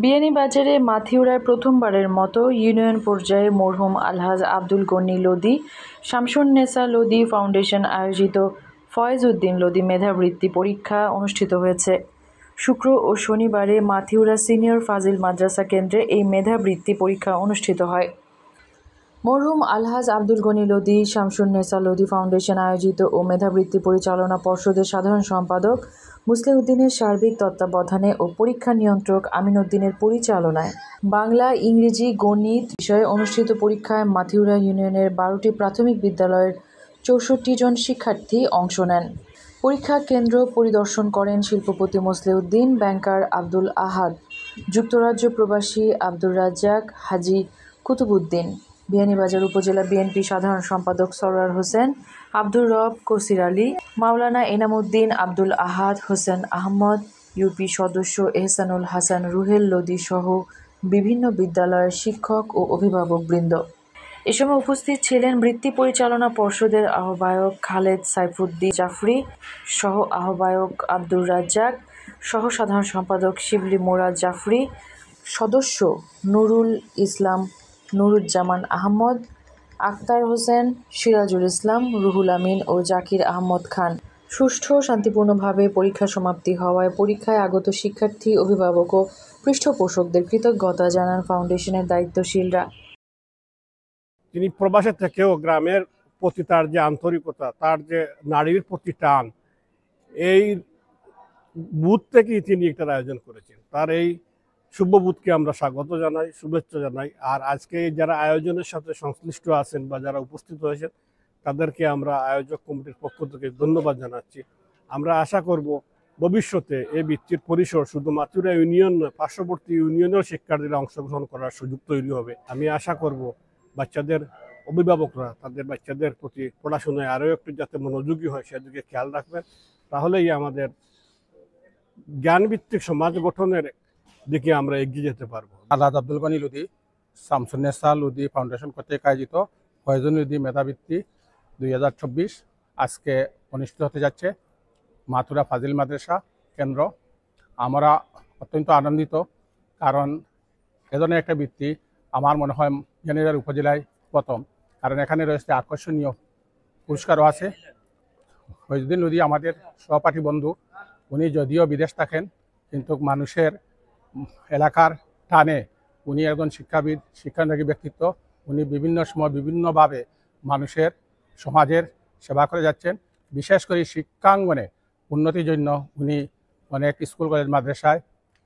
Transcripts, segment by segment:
বিয়ানীবাজারে মাথিউরায় প্রথমবারের মতো ইউনিয়ন পর্যায়ে মরহুম আলহাজ আব্দুল গনি লোদী শামসুন্নেসা লোদী ফাউন্ডেশন আয়োজিত ফয়েজ উদ্দিন লোদী মেধাবৃত্তি পরীক্ষা অনুষ্ঠিত হয়েছে। শুক্র ও শনিবারে মাথিউরা সিনিয়র ফাজিল মাদ্রাসা কেন্দ্রে এই মেধাবৃত্তি পরীক্ষা অনুষ্ঠিত হয়। মরহুম আলহাজ আব্দুল গনি লোদী শামসুন্নেসা লোদী ফাউন্ডেশন আয়োজিত ও মেধাবৃত্তি পরিচালনা পর্ষদের সাধারণ সম্পাদক মুসলিউদ্দিনের সার্বিক তত্ত্বাবধানে ও পরীক্ষা নিয়ন্ত্রক আমিন উদ্দিনের পরিচালনায় বাংলা, ইংরেজি, গণিত বিষয়ে অনুষ্ঠিত পরীক্ষায় মাথিউরা ইউনিয়নের 12টি প্রাথমিক বিদ্যালয়ের 64 জন শিক্ষার্থী অংশ নেন। পরীক্ষা কেন্দ্র পরিদর্শন করেন শিল্পপতি মুসলিউদ্দিন, ব্যাংকার আব্দুল আহাদ, যুক্তরাজ্য প্রবাসী আব্দুর রাজ্জাক, হাজী কুতুবউদ্দিন, বিয়ানীবাজার উপজেলা বিএনপি সাধারণ সম্পাদক সরওয়ার হোসেন, আব্দুর রব, কসির আলী, মাওলানা এনামুদ্দিন, আব্দুল আহাদ, হোসেন আহমদ, ইউপি সদস্য এহসানুল হাসান রুহেল লোদী সহ বিভিন্ন বিদ্যালয়ের শিক্ষক ও অভিভাবকবৃন্দ। এ সময় উপস্থিত ছিলেন বৃত্তি পরিচালনা পর্ষদের আহ্বায়ক খালেদ সাইফুদ্দিন জাফরি, সহ আহ্বায়ক আব্দুর রাজ্জাক, সহ সাধারণ সম্পাদক শিবলি মুরাদ জাফরি, সদস্য নুরুল ইসলাম, নুরুজ্জামান আহমদ, আক্তার হোসেন, সিরাজুল ইসলাম, রুহুল আমিন ও জাকির আহমদ খান। সুষ্ঠু ও শান্তিপূর্ণভাবে পরীক্ষা সমাপ্তি হওয়ায় পরীক্ষায় আগত শিক্ষার্থী, অভিভাবক ও পৃষ্ঠপোষকদের কৃতজ্ঞতা জানান ফাউন্ডেশনের দায়িত্বশীলরা। তিনি প্রবাসের থেকেও গ্রামের প্রতি তার যে আন্তরিকতা, তার যে নারীর প্রতি টান, এই বুথ থেকেই তিনি একটা আয়োজন করেছেন। তার এই শুভ বুথকে আমরা স্বাগত জানাই, শুভেচ্ছা জানাই। আর আজকে যারা আয়োজনের সাথে সংশ্লিষ্ট আছেন বা যারা উপস্থিত হয়েছেন তাদেরকে আমরা আয়োজক কমিটির পক্ষ থেকে ধন্যবাদ জানাচ্ছি। আমরা আশা করব ভবিষ্যতে এই বৃত্তির পরিসর শুধু মাথিউরা ইউনিয়ন নয়, পার্শ্ববর্তী ইউনিয়নেও শিক্ষার্থীরা অংশগ্রহণ করার সুযোগ তৈরি হবে। আমি আশা করব বাচ্চাদের অভিভাবকরা তাদের বাচ্চাদের প্রতি পড়াশোনায় আরও একটু যাতে মনোযোগী হয় সেদিকে খেয়াল রাখবেন। তাহলেই আমাদের জ্ঞানভিত্তিক সমাজ গঠনের দিকে আমরা এগিয়ে যেতে পারবো। আলহাজ আব্দুল গনি লোদী শামসুন্নেসা লোদী ফাউন্ডেশন কর্তৃক আয়োজিত ফয়েজ লোদী মেধাবৃত্তি 2024 আজকে অনুষ্ঠিত হতে যাচ্ছে মাথিউরা ফাজিল মাদ্রাসা কেন্দ্র। আমরা অত্যন্ত আনন্দিত, কারণ এ ধরনের একটা বৃত্তি আমার মনে হয় বিয়ানীবাজার উপজেলায় প্রথম। কারণ এখানে রয়েছে আকর্ষণীয় পুরস্কারও আছে। ফয়েজউদ্দিন লোদী আমাদের সহপাঠী বন্ধু। উনি যদিও বিদেশ থাকেন, কিন্তু মানুষের এলাকার টানে উনি একজন শিক্ষাবিদ, শিক্ষানুরাগী ব্যক্তিত্ব। উনি বিভিন্ন সময় বিভিন্নভাবে মানুষের সমাজের সেবা করে যাচ্ছেন। বিশেষ করে শিক্ষাঙ্গনে উন্নতির জন্য উনি অনেক স্কুল, কলেজ, মাদ্রাসায়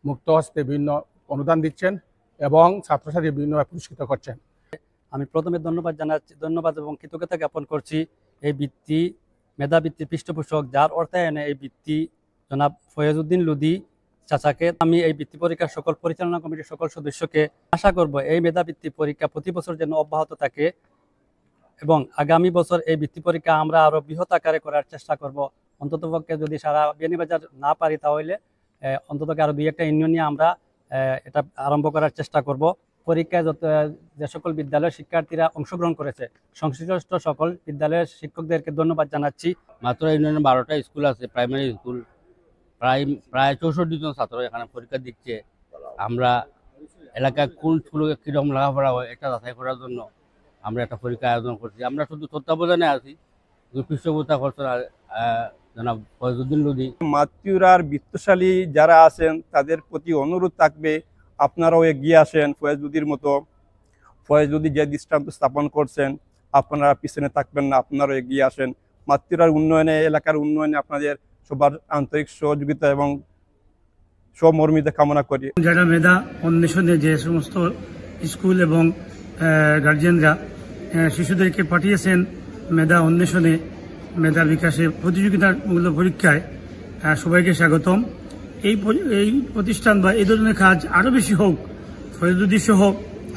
মুক্ত হস্তে বিভিন্ন অনুদান দিচ্ছেন এবং ছাত্রছাত্রী বিভিন্নভাবে পুরস্কৃত করছেন। আমি প্রথমে ধন্যবাদ এবং কৃতজ্ঞতা জ্ঞাপন করছি এই বৃত্তি মেধাবৃত্তির পৃষ্ঠপোষক, যার অর্থায়নে এই বৃত্তি জনাব ফয়েজ উদ্দিন লোদী চাচাকে। আমি এই বৃত্তি পরীক্ষার সকল পরিচালনা কমিটির সকল সদস্যকে আশা করব এই মেধাবৃত্তি পরীক্ষা প্রতি বছর যেন অব্যাহত থাকে এবং আগামী বছর এই বৃত্তি পরীক্ষা আমরা আরো বৃহৎ আকারে করার চেষ্টা করব। অন্ততপক্ষে যদি সারা বিয়ানীবাজার না পারি তাহলে অন্ততপক্ষে আরো 2-1টা ইউনিয়ন নিয়ে আমরা এটা আরম্ভ করার চেষ্টা করব। পরীক্ষায় যে সকল বিদ্যালয়ের শিক্ষার্থীরা অংশগ্রহণ করেছে সংশ্লিষ্ট সকল বিদ্যালয়ের শিক্ষকদেরকে ধন্যবাদ জানাচ্ছি। মাথিউরা ইউনিয়নে 12টা স্কুল আছে, প্রাইমারি স্কুল। প্রায় 64 জন ছাত্র এখানে পরীক্ষা দিচ্ছে। আমরা এলাকায় কোন স্কুলে কীরকম লেখাপড়া হয় এটা যাচাই করার জন্য আমরা একটা পরীক্ষা আয়োজন করছি। আমরা শুধু তত্ত্বাবধানে আছি, পৃষ্ঠপোষকতা করছেন জনাব ফয়েজ উদ্দিন লোদী। মাথিউরার বিত্তশালী যারা আছেন তাদের প্রতি অনুরোধ থাকবে, আপনারাও এগিয়ে আসেন ফয়েজ লোদীর মতো। ফয়েজ লোদী যে দৃষ্টান্ত স্থাপন করছেন, আপনারা পিছনে থাকবেন না, আপনারাও এগিয়ে আসেন। মাথিউরার উন্নয়নে, এলাকার উন্নয়নে আপনাদের সবার আন্তরিক সহযোগিতা এবং সহমর্মিতা কামনা করি। যারা মেধা অন্বেষণে যে সমস্ত স্কুল এবং গার্জিয়ানরা শিশুদেরকে পাঠিয়েছেন মেধা অন্বেষণে, মেধা বিকাশে প্রতিযোগিতামূলক পরীক্ষায়, সবাইকে স্বাগতম। এই প্রতিষ্ঠান বা এই ধরনের কাজ আরো বেশি হোক, ফয়েজ লোদী সহ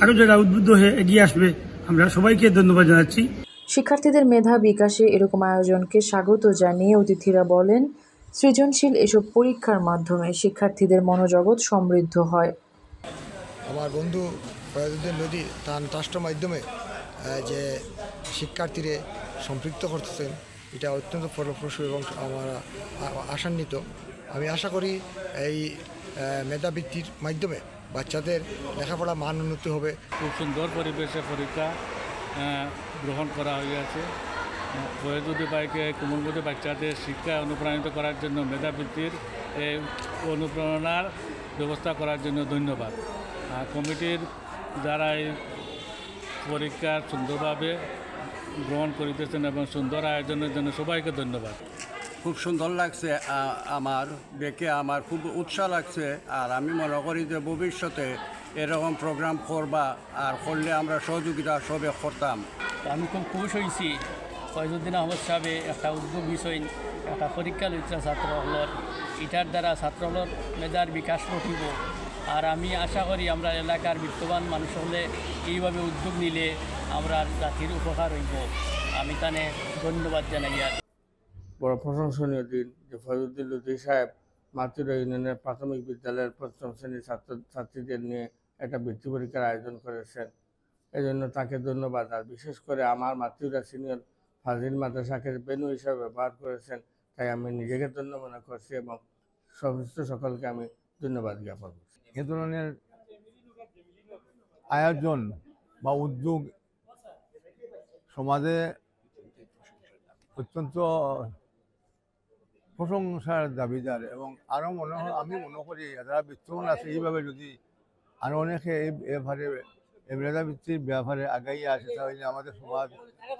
আরো যারা উদ্বুদ্ধ হয়ে এগিয়ে আসবে, আমরা সবাইকে ধন্যবাদ জানাচ্ছি। শিক্ষার্থীদের মেধা বিকাশে এরকম আয়োজনকে স্বাগত জানিয়ে অতিথিরা বলেন, সৃজনশীল এসব পরীক্ষার মাধ্যমে শিক্ষার্থীদের মনোজগৎ সমৃদ্ধ হয়। আমার বন্ধু ফয়েজ উদ্দিন লোদী তার ট্রাস্টের মাধ্যমে যে শিক্ষার্থীরা সম্পৃক্ত করতেছেন, এটা অত্যন্ত ফলপ্রসূ এবং আমরা আশান্বিত। আমি আশা করি এই মেধাবৃত্তির মাধ্যমে বাচ্চাদের লেখাপড়া মান উন্নতি হবে। খুব সুন্দর পরিবেশে পরীক্ষা গ্রহণ করা হয়েছে। ফয়েজউদ্দিন ভাইকে কোমলমতি বাচ্চাদের শিক্ষায় অনুপ্রাণিত করার জন্য মেধাবৃত্তির অনুপ্রেরণার ব্যবস্থা করার জন্য ধন্যবাদ। কমিটির যারা এই পরীক্ষা সুন্দরভাবে গ্রহণ করিতেছেন এবং সুন্দর আয়োজনের জন্য সবাইকে ধন্যবাদ। খুব সুন্দর লাগছে, আমার দেখে আমার খুব উৎসাহ লাগছে। আর আমি মনে করি যে ভবিষ্যতে এরকম প্রোগ্রাম করবা আর করলে আমরা সহযোগিতা সবে করতাম। আমি খুব খুশ হয়েছি ফয়েজউদ্দিন আহমদ সাহেবে একটা উদ্যোগ বিষয় একটা পরীক্ষা লইছে ছাত্রহলর, এটার দ্বারা ছাত্রহলর মেধার বিকাশ ঘটিব। আর আমি আশা করি আমরা এলাকার বিত্তবান মানুষ হলে এইভাবে উদ্যোগ নিলে আমরা জাতির উপকার হইব। আমি তানে ধন্যবাদ জানাই। আর বড় প্রশংসনীয় দিন যে ফয়েজউদ্দিন লোধি সাহেব মাতুরা ইউনিয়নের প্রাথমিক বিদ্যালয়ের পঞ্চম শ্রেণীর ছাত্রছাত্রীদের নিয়ে একটা বৃত্তি পরীক্ষার আয়োজন করেছেন। এজন্য তাকে ধন্যবাদ। আর বিশেষ করে আমার মাতুরা সিনিয়র ফাজিল মাদ্রাসাকে বেনু হিসাবে ব্যবহার করেছেন, তাই আমি নিজেকে ধন্য মনে করছি এবং সমস্ত সকলকে আমি ধন্যবাদ জ্ঞাপন করছি। এ ধরনের আয়োজন বা উদ্যোগ সমাজে অত্যন্ত প্রশংসার দাবিদার এবং আরও আমি মনে করি যারা বিত্তবান আছে এইভাবে যদি আরও অনেকে এই মেধাবৃত্তির ব্যাপারে আগাইয়ে আসে তাহলে আমাদের সমাজ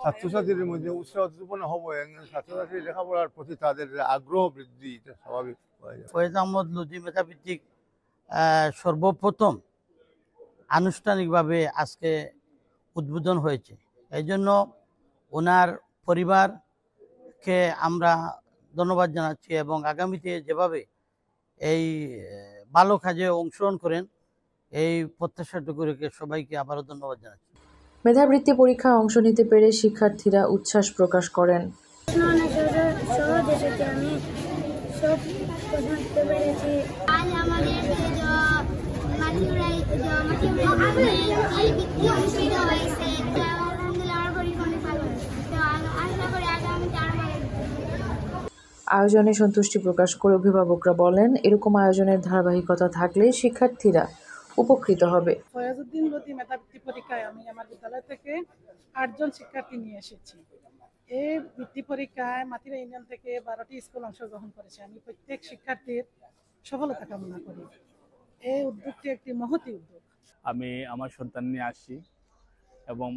ছাত্রছাত্রীদের মধ্যে উৎসাহ উদ্দীপনা হবে, ছাত্রছাত্রী লেখাপড়ার প্রতি তাদের আগ্রহ বৃদ্ধি, এটা স্বাভাবিক হয়ে যাবে। ফয়েজ আহমদ লোধি মেধাভিত্তিক সর্বপ্রথম আনুষ্ঠানিকভাবে আজকে উদ্বোধন হয়েছে। এই জন্য ওনার পরিবারকে আমরা ধন্যবাদ জানাচ্ছি এবং আগামীতে যেভাবে এই ভালো কাজে অংশগ্রহণ করেন এই প্রত্যাশাটুকু রেখে সবাইকে আবারও ধন্যবাদ জানাচ্ছি। মেধাবৃত্তি পরীক্ষায় অংশ নিতে পেরে শিক্ষার্থীরা উচ্ছ্বাস প্রকাশ করেন। আয়োজনে সন্তুষ্টি প্রকাশ করে অভিভাবকরা বলেন, এরকম আয়োজনের ধারাবাহিকতা থাকলে শিক্ষার্থীরা উপকৃত হবে। ফয়েজউদ্দিন লোধি মেধাবৃত্তি পরীক্ষায় আমি আমার বিদ্যালয় থেকে 8 জন শিক্ষার্থী নিয়ে এসেছি। এই বৃত্তি পরীক্ষায় মাতিরা ইউনিয়ন থেকে 12টি স্কুল অংশগ্রহণ করেছে। আমি প্রত্যেক শিক্ষার্থীর সফলতা কামনা করি। এই উদ্যোগটি একটি মহতি উদ্যোগ। আমি আমার সন্তান নিয়ে আসছি এবং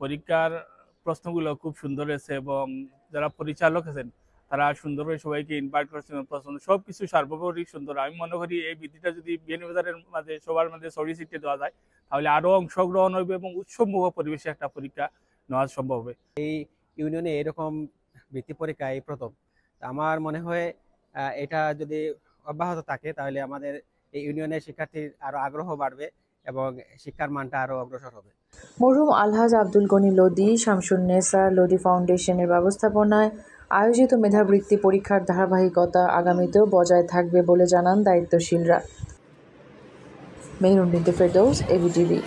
পরীক্ষার প্রশ্নগুলো খুব সুন্দর হয়েছে এবং যারা পরিচালক আছেন তারা সুন্দরভাবে সবাইকে ইনভাইট করেছেন। প্রশ্ন সব কিছু সার্বভৌমিক সুন্দর। আমি মনে করি এই বৃত্তিটা যদি বিএনবাজারের মাঝে সবার মাঝে ছড়িয়ে ছিটিয়ে দেওয়া যায় তাহলে আরও অংশগ্রহণ হবে এবং উৎসবমুখ পরিবেশে একটা পরীক্ষা নেওয়া সম্ভব হবে। এই ইউনিয়নে এরকম বৃত্তি পরীক্ষা এই প্রথম। আমার মনে হয় এটা যদি অব্যাহত থাকে তাহলে আমাদের এই ইউনিয়নের শিক্ষার্থীর আরও আগ্রহ বাড়বে এবং শিক্ষার মানটা আরও অগ্রসর হবে। মরহুম আলহাজ আব্দুল গনি লোধি শামসুন্নেসা লোধি ফাউন্ডেশনের ব্যবস্থাপনায় আয়োজিত মেধাবৃত্তি পরীক্ষার ধারাবাহিকতা আগামীতেও বজায় থাকবে বলে জানান দায়িত্বশীলরা। মেহরুন বিনতে ফেরদৌস, এবিটিভি।